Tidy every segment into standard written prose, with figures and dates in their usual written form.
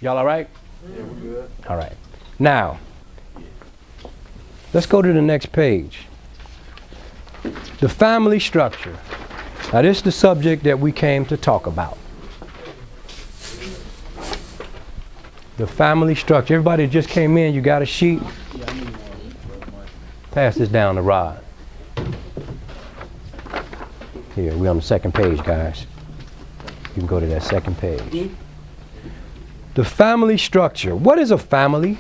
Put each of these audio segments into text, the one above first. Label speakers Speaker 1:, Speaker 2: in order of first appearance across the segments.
Speaker 1: Y'all all right?
Speaker 2: Yeah, we good.
Speaker 1: All right. Now, let's go to the next page. The family structure. Now, this is the subject that we came to talk about. The family structure. Everybody that just came in, you got a sheet? Pass this down to Rod. Here, we're on the second page, guys. You can go to that second page. The family structure. What is a family?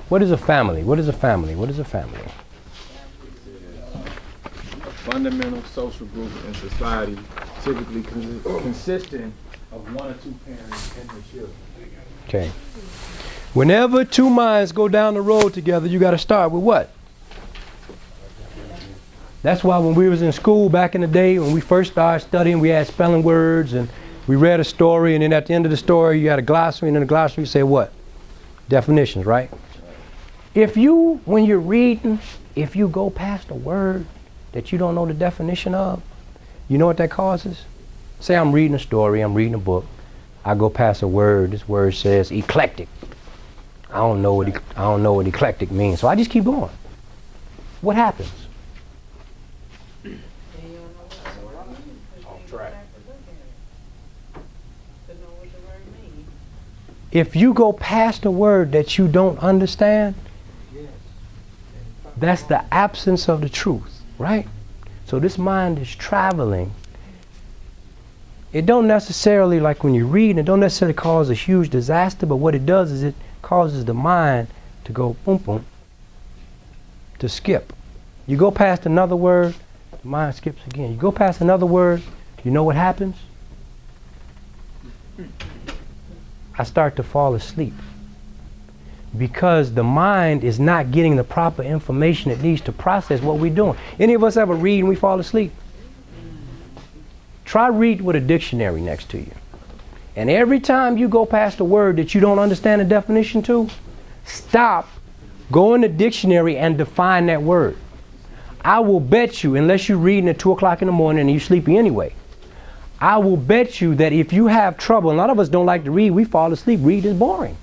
Speaker 1: What is a family? What is a family? What is a family?
Speaker 2: A fundamental social group in society, typically consisting of one or two parents and their children.
Speaker 1: Okay. Whenever two minds go down the road together, you got to start with what? That's why when we was in school back in the day, when we first started studying, we had spelling words and we read a story, and then at the end of the story, you had a glossary, and in the glossary you say what? Definitions, right? If you, when you're reading, if you go past a word that you don't know the definition of, you know what that causes? Say I'm reading a story, I'm reading a book, I go past a word, this word says eclectic. I don't know what eclectic means, so I just keep going. What happens?
Speaker 2: Off track.
Speaker 1: If you go past a word that you don't understand, that's the absence of the truth, right? So this mind is traveling. It don't necessarily, like when you read, it don't necessarily cause a huge disaster, but what it does is it causes the mind to go boom, boom, to skip. You go past another word, the mind skips again. You go past another word, you know what happens? I start to fall asleep because the mind is not getting the proper information it needs to process what we're doing. Any of us ever read and we fall asleep? Try read with a dictionary next to you. And every time you go past a word that you don't understand the definition to, stop, go in the dictionary and define that word. I will bet you, unless you're reading at 2 o'clock in the morning and you're sleepy anyway, I will bet you that if you have trouble, a lot of us don't like to read, we fall asleep. Read is boring.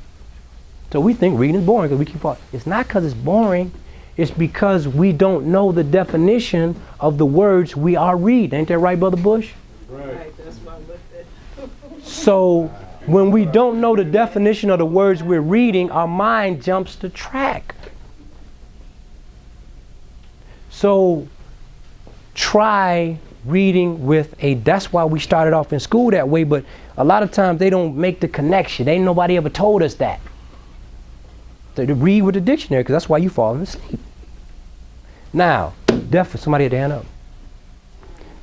Speaker 1: So we think reading is boring because we keep falling. It's not because it's boring. It's because we don't know the definition of the words we are reading. Ain't that right, Brother Bush?
Speaker 3: Right, that's what I looked at.
Speaker 1: So when we don't know the definition of the words we're reading, our mind jumps to track. So try reading with that's why we started off in school that way, but a lot of times they don't make the connection. Ain't nobody ever told us that. To read with the dictionary, because that's why you fall asleep. Now, somebody had to hand up.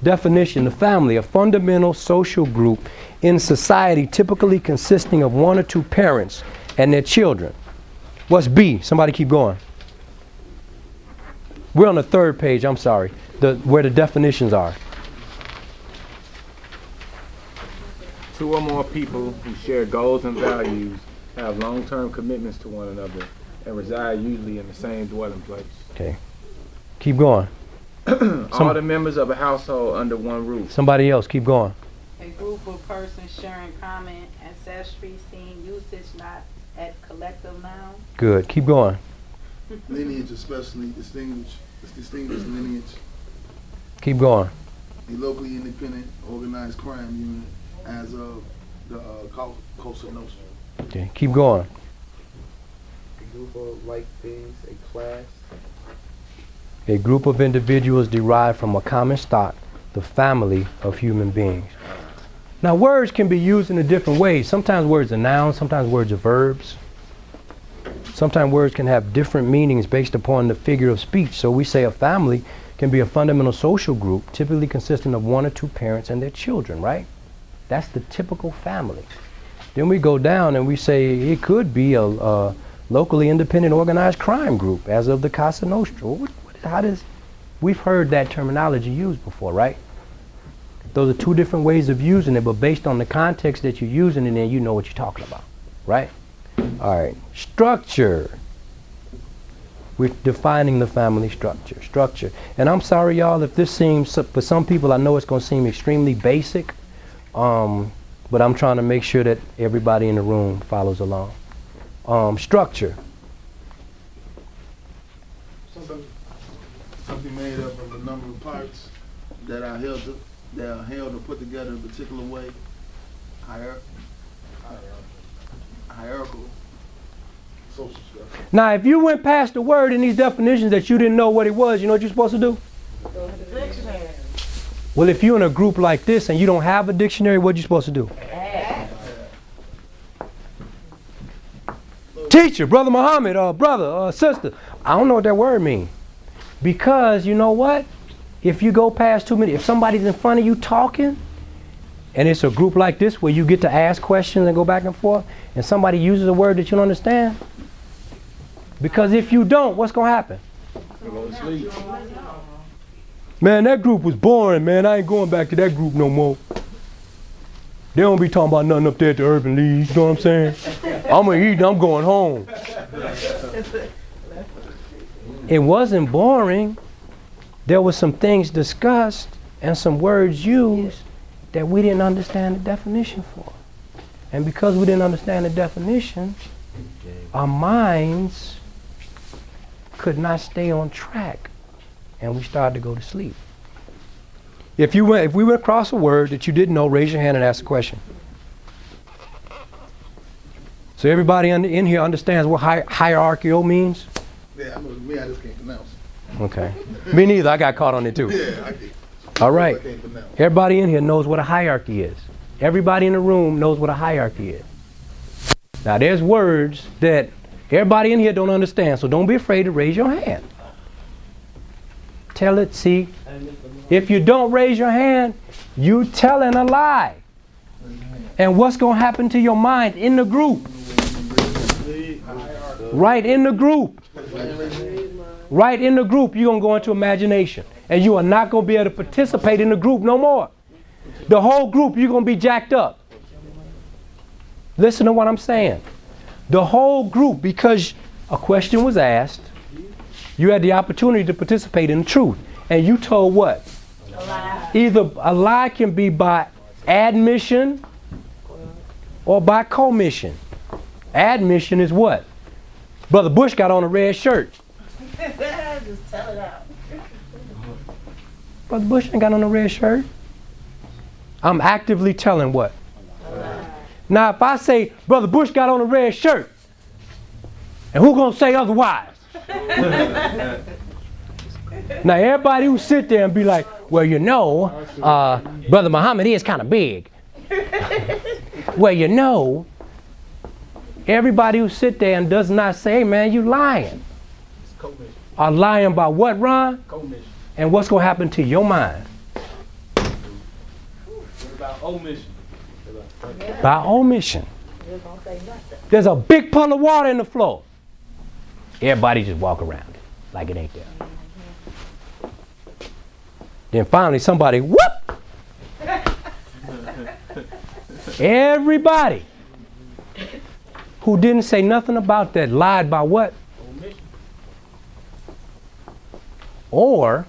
Speaker 1: Definition: the family, a fundamental social group in society typically consisting of one or two parents and their children. What's B? Somebody keep going. We're on the third page, I'm sorry, where the definitions are.
Speaker 2: Two or more people who share goals and values, have long-term commitments to one another, and reside usually in the same dwelling place.
Speaker 1: Okay. Keep going.
Speaker 2: All the members of a household under one roof.
Speaker 1: Somebody else, keep going.
Speaker 3: A group of persons sharing common ancestry, seeing usage not at collective noun.
Speaker 1: Good. Keep going.
Speaker 4: Lineage, especially distinguished lineage.
Speaker 1: Keep going.
Speaker 4: A locally independent organized crime unit as of the Cosa Nostra.
Speaker 1: Okay. Keep going.
Speaker 5: A group of like things, a class.
Speaker 1: A group of individuals derived from a common stock, the family of human beings. Now, words can be used in a different ways. Sometimes words are nouns, sometimes words are verbs. Sometimes words can have different meanings based upon the figure of speech. So we say a family can be a fundamental social group, typically consisting of one or two parents and their children, right? That's the typical family. Then we go down and we say it could be a locally independent organized crime group, as of the Cosa Nostra. We've heard that terminology used before, right? Those are two different ways of using it, but based on the context that you're using it in, you know what you're talking about, right? All right, structure. We're defining the family structure. And I'm sorry, y'all, if this seems, for some people, I know it's going to seem extremely basic, but but I'm trying to make sure that everybody in the room follows along. Structure.
Speaker 4: Something made up of a number of parts that are held or put together in a particular way. Hierarchical. Social structure.
Speaker 1: Now, if you went past the word in these definitions that you didn't know what it was, you know what you're supposed to do?
Speaker 3: Dictionary.
Speaker 1: Well, if you're in a group like this and you don't have a dictionary, what are you supposed to do? Teacher, Brother Muhammad, brother, sister, I don't know what that word means. Because you know what? If you go past too many, if somebody's in front of you talking, and it's a group like this where you get to ask questions and go back and forth, and somebody uses a word that you don't understand, because if you don't, what's going to happen?
Speaker 2: You go to sleep.
Speaker 1: Man, that group was boring, man. I ain't going back to that group no more. They don't be talking about nothing up there at the Urban League, you know what I'm saying? I'm gonna eat and I'm going home. It wasn't boring. There was some things discussed and some words used that we didn't understand the definition for. And because we didn't understand the definition, our minds could not stay on track and we started to go to sleep. If we went across a word that you didn't know, raise your hand and ask a question. So everybody in here understands what hierarchical means?
Speaker 4: Yeah, I know me, I just can't pronounce it.
Speaker 1: Okay. Me neither, I got caught on it too.
Speaker 4: Yeah, I can't.
Speaker 1: All right.
Speaker 4: I can't pronounce it.
Speaker 1: Everybody in here knows what a hierarchy is. Everybody in the room knows what a hierarchy is. Now there's words that everybody in here don't understand, so don't be afraid to raise your hand. Tell it, see. If you don't raise your hand, you telling a lie. And what's going to happen to your mind in the group? Right in the group. Right in the group, you're going to go into imagination. And you are not going to be able to participate in the group no more. The whole group, you're going to be jacked up. Listen to what I'm saying. The whole group, because a question was asked, you had the opportunity to participate in the truth. And you told what?
Speaker 3: A lie.
Speaker 1: Either a lie can be by admission or by commission. Admission is what? Brother Bush got on a red shirt.
Speaker 3: Just tell it out.
Speaker 1: Brother Bush ain't got on a red shirt. I'm actively telling what? Now if I say Brother Bush got on a red shirt, and who gonna say otherwise? Now everybody who sit there and be like, well, you know, Brother Muhammad is kind of big. Well, you know, everybody who sit there and does not say, hey, man, you lying. Are lying by what, Ron?
Speaker 2: Commission.
Speaker 1: And what's going to happen to your mind?
Speaker 2: What about omission?
Speaker 1: By omission. There's a big puddle of water in the floor. Everybody just walk around it like it ain't there. Then finally somebody, whoop! Everybody who didn't say nothing about that lied by what? Or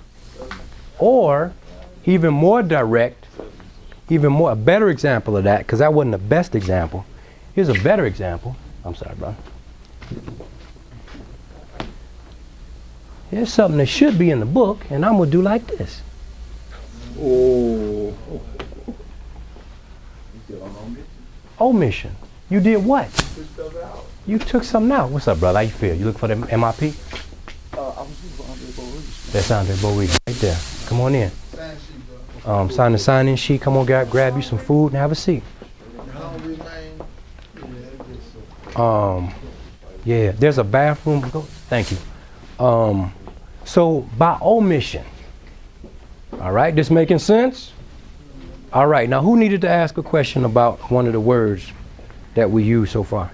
Speaker 1: even more direct, a better example of that, because that wasn't the best example. Here's a better example. I'm sorry, bro. Here's something that should be in the book, and I'm going to do like this.
Speaker 2: Oh.
Speaker 1: Omission. You did what? You took something out. What's up, brother? How you feel? You look for the MIP?
Speaker 4: I was looking for Andre Boris.
Speaker 1: That's Andre Bowie right there. Come on in.
Speaker 4: Sign sheet, bro.
Speaker 1: Sign the sign-in sheet. Come on, grab you some food and have a seat. Yeah, there's a bathroom. Thank you. So by omission. All right, this making sense? All right, now who needed to ask a question about one of the words that we used so far?